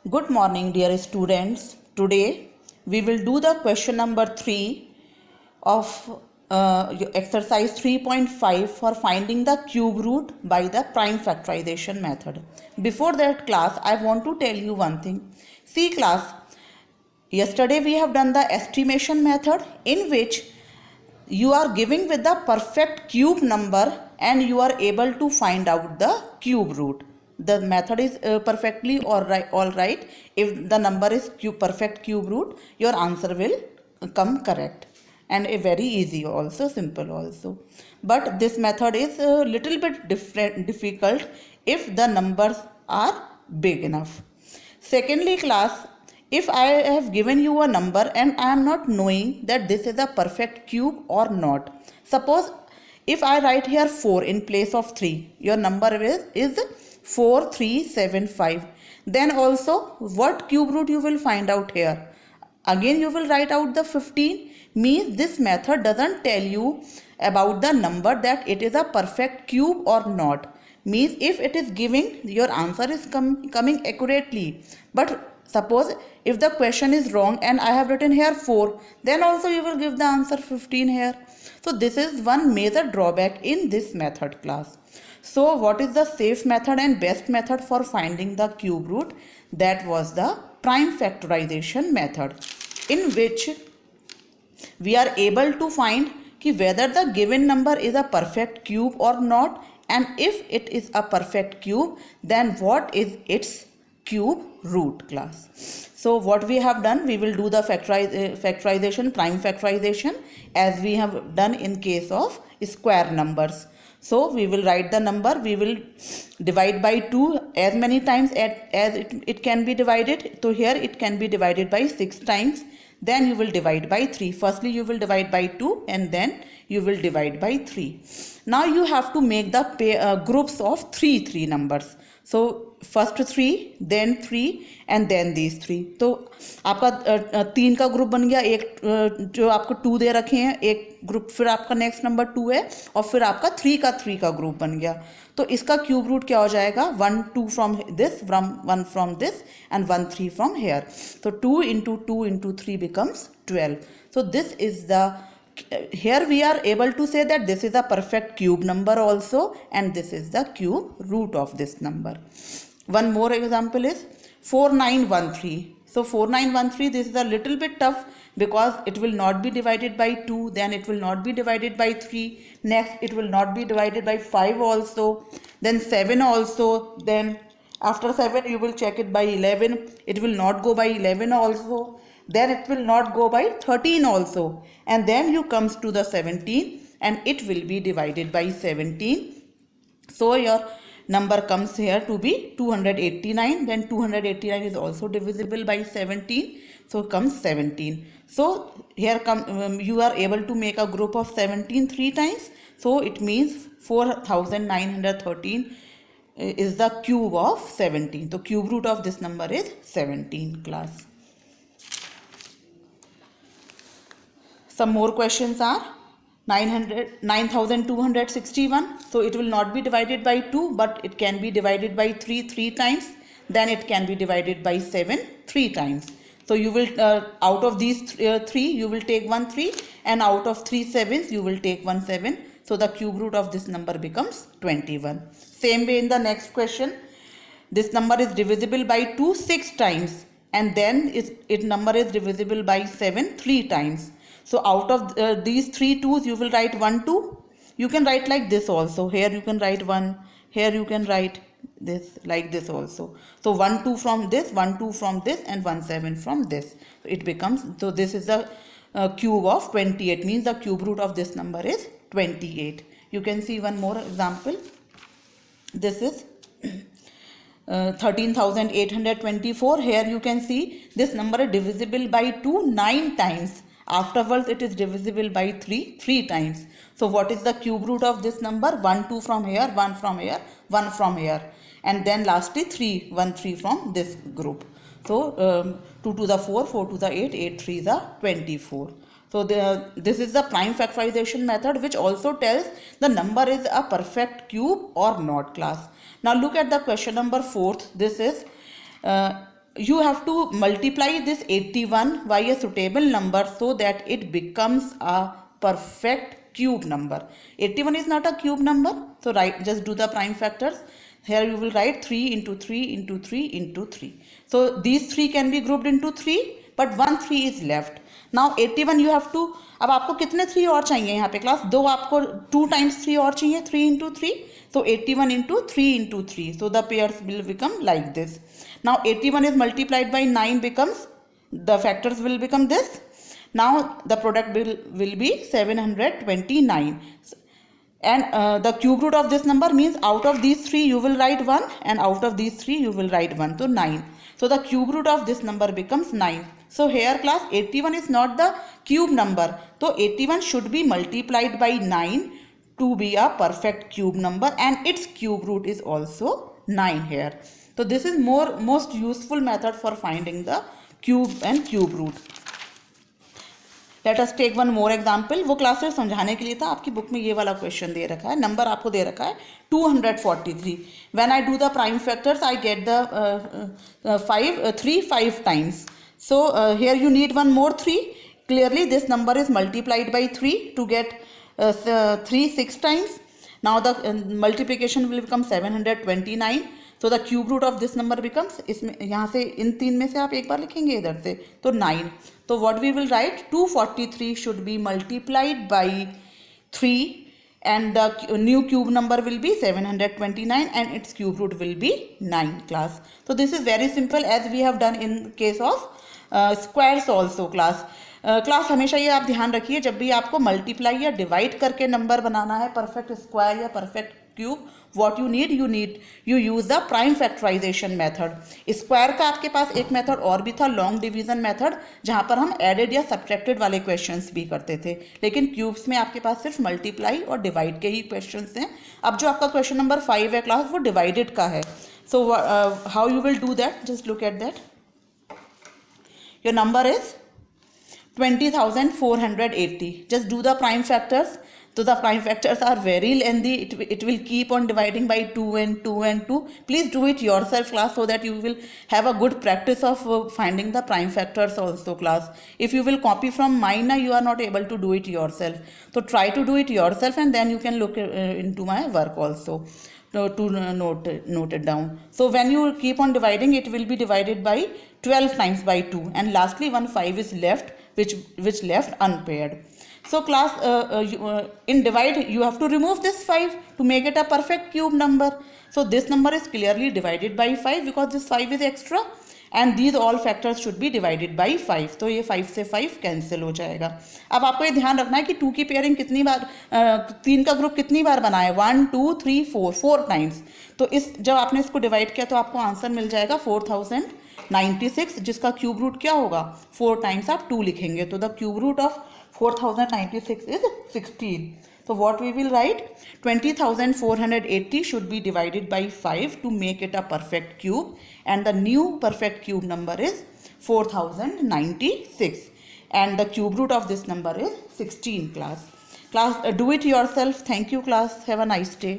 Good morning, dear students. Today we will do the question number 3 of exercise 3.5 for finding the cube root by the prime factorization method. Before that class, I want to tell you one thing. See class, yesterday we have done the estimation method in which you are giving with the perfect cube number and you are able to find out the cube root. The method is perfectly all right. If the number is perfect cube root, your answer will come correct, and a very easy also, simple also. But this method is a little bit difficult if the numbers are big enough. Secondly class, if I have given you a number and I am not knowing that this is a perfect cube or not, suppose if I write here 4 in place of 3, your number is 4375. Then also what cube root you will find out here? Again you will write out the 15. Means this method doesn't tell you about the number that it is a perfect cube or not. Means if it is giving, your answer is coming accurately. But suppose if the question is wrong and I have written here 4, then also you will give the answer 15 here. So this is one major drawback in this method class. So what is the safe method and best method for finding the cube root? That was the prime factorization method, in which we are able to find whether the given number is a perfect cube or not, and if it is a perfect cube, then what is its cube root class. So what we have done, we will do the factorization, prime factorization, as we have done in case of square numbers. So we will write the number, we will divide by 2 as many times as it can be divided. So here it can be divided by 6 times. Then you will divide by 3. Firstly you will divide by 2 and then you will divide by 3. Now you have to make the groups of 3 numbers. So first 3, then 3 and then these 3. तो आपका 3 का group बन गया, एक जो आपको 2 दे रखे हैं एक ग्रुप, फिर आपका नेक्स्ट नंबर 2 है और फिर आपका 3 का ग्रुप बन गया. तो इसका क्यूब रूट क्या हो जाएगा? 1 2 from this, 1 from this and 1 3 from here. तो 2 into 3 becomes 12. So this is the, here we are able to say that this is a perfect cube number also, and this is the cube root of this number. One more example is 4913. So 4913, this is a little bit tough because it will not be divided by 2, then it will not be divided by 3, next it will not be divided by 5 also, then 7 also, then after 7 you will check it by 11, it will not go by 11 also, then it will not go by 13 also, and then you comes to the 17 and it will be divided by 17. So your number comes here to be 289. Then 289 is also divisible by 17, so comes 17. So here you are able to make a group of 17 3 times, so it means 4913 is the cube of 17. The cube root of this number is 17 class. Some more questions are 9261. So it will not be divided by 2, but it can be divided by 3 times. Then it can be divided by 7 3 times. So you will out of these 3 you will take 1 3, and out of 3 sevens you will take 1 7. So the cube root of this number becomes 21. Same way in the next question, this number is divisible by 2 6 times, and then its number is divisible by 7 3 times. So out of these 3 2's you will write 1 2. You can write like this also. Here you can write 1. Here you can write this like this also. So 1 2 from this, 1 2 from this, and 1 7 from this. So it becomes, so this is the cube of 28. Means the cube root of this number is 28. You can see one more example. This is 13,824. Here you can see this number is divisible by 2 9 times. Afterwards it is divisible by 3 times. So what is the cube root of this number? 1 2 from here, 1 from here, 1 from here, and then lastly 3 1 3 from this group. So 2 to the 4, 4 to the 8, 8 3 the 24. So this is the prime factorization method, which also tells the number is a perfect cube or not class. Now look at the question number 4th. This is you have to multiply this 81 by a suitable number so that it becomes a perfect cube number. 81 is not a cube number, so just do the prime factors. Here you will write 3 into 3 into 3 into 3. So these 3 can be grouped into 3, but 1 3 is left. Now 81 you have to, अब आपको कितने 3 और चाहिए यहाँ पे class? 2 आपको 2 times 3 और चाहिए, 3 into 3. So 81 into 3 into 3. So the pairs will become like this. Now 81 is multiplied by 9 becomes, the factors will become this. Now the product will be 729. And the cube root of this number means out of these 3 you will write 1 and out of these 3 you will write 1. So 9. So the cube root of this number becomes 9. So here class 81 is not the cube number. So 81 should be multiplied by 9 to be a perfect cube number, and its cube root is also 9 here. So this is most useful method for finding the cube and cube root. Let us take one more example. वो class में समझाने के लिए था, आपकी book में ये वाला क्वेश्चन दे रखा है, नंबर आपको दे रखा है 243. When I do the prime factors, I get the 3 5 times. So here you need one more 3. Clearly this number is multiplied by 3 to get 3 6 times. Now the multiplication will become 729. So the cube root of this number becomes, इसमें यहाँ से इन 3 में से आप एक बार लिखेंगे इधर से, तो 9. So what we will write, 243 should be multiplied by 3 and the new cube number will be 729 and its cube root will be 9 class. So this is very simple as we have done in case of squares also class. Class हमेशा ये आप ध्यान रखिए, जब भी आपको multiply या divide करके नंबर बनाना है परफेक्ट स्क्वायर या perfect cube, what you use the prime factorisation method. Square का आपके पास एक मेथड और भी था, लॉन्ग डिवीजन मेथड, जहाँ पर हम एडेड या सब्ट्रैक्टेड वाले क्वेश्चंस भी करते थे, लेकिन क्यूब्स में आपके पास सिर्फ मल्टीप्लाई और डिवाइड के ही क्वेश्चंस हैं. अब जो आपका क्वेश्चन नंबर 5 है क्लास, वो डिवाइडेड का है. So how you will do that, just look at that. Your number is 20,480. Just do the prime factors. So the prime factors are very lengthy. It will keep on dividing by 2 and 2 and 2. Please do it yourself class so that you will have a good practice of finding the prime factors also class. If you will copy from mine, you are not able to do it yourself. So try to do it yourself and then you can look into my work also to note it down. So when you keep on dividing, it will be divided by 12 times by 2, and lastly one 5 is left which left unpaired. So class in divide you have to remove this 5 to make it a perfect cube number. So this number is clearly divided by 5 because this 5 is extra and these all factors should be divided by 5. तो ये 5 से 5 cancel हो जाएगा. अब आपको ये ध्यान रखना है कि 2 की पेयरिंग कितनी बार, 3 का ग्रुप कितनी बार बना है, 1 2 3 4 टाइम्स. तो इस जब आपने इसको डिवाइड किया तो आपको आंसर मिल जाएगा 4096, जिसका क्यूब रूट क्या होगा, 4 टाइम्स आप 2 लिखेंगे, तो the cube root of 4096 is 16. So what we will write, 20,480 should be divided by 5 to make it a perfect cube, and the new perfect cube number is 4096 and the cube root of this number is 16 class. Do it yourself. Thank you class. Have a nice day.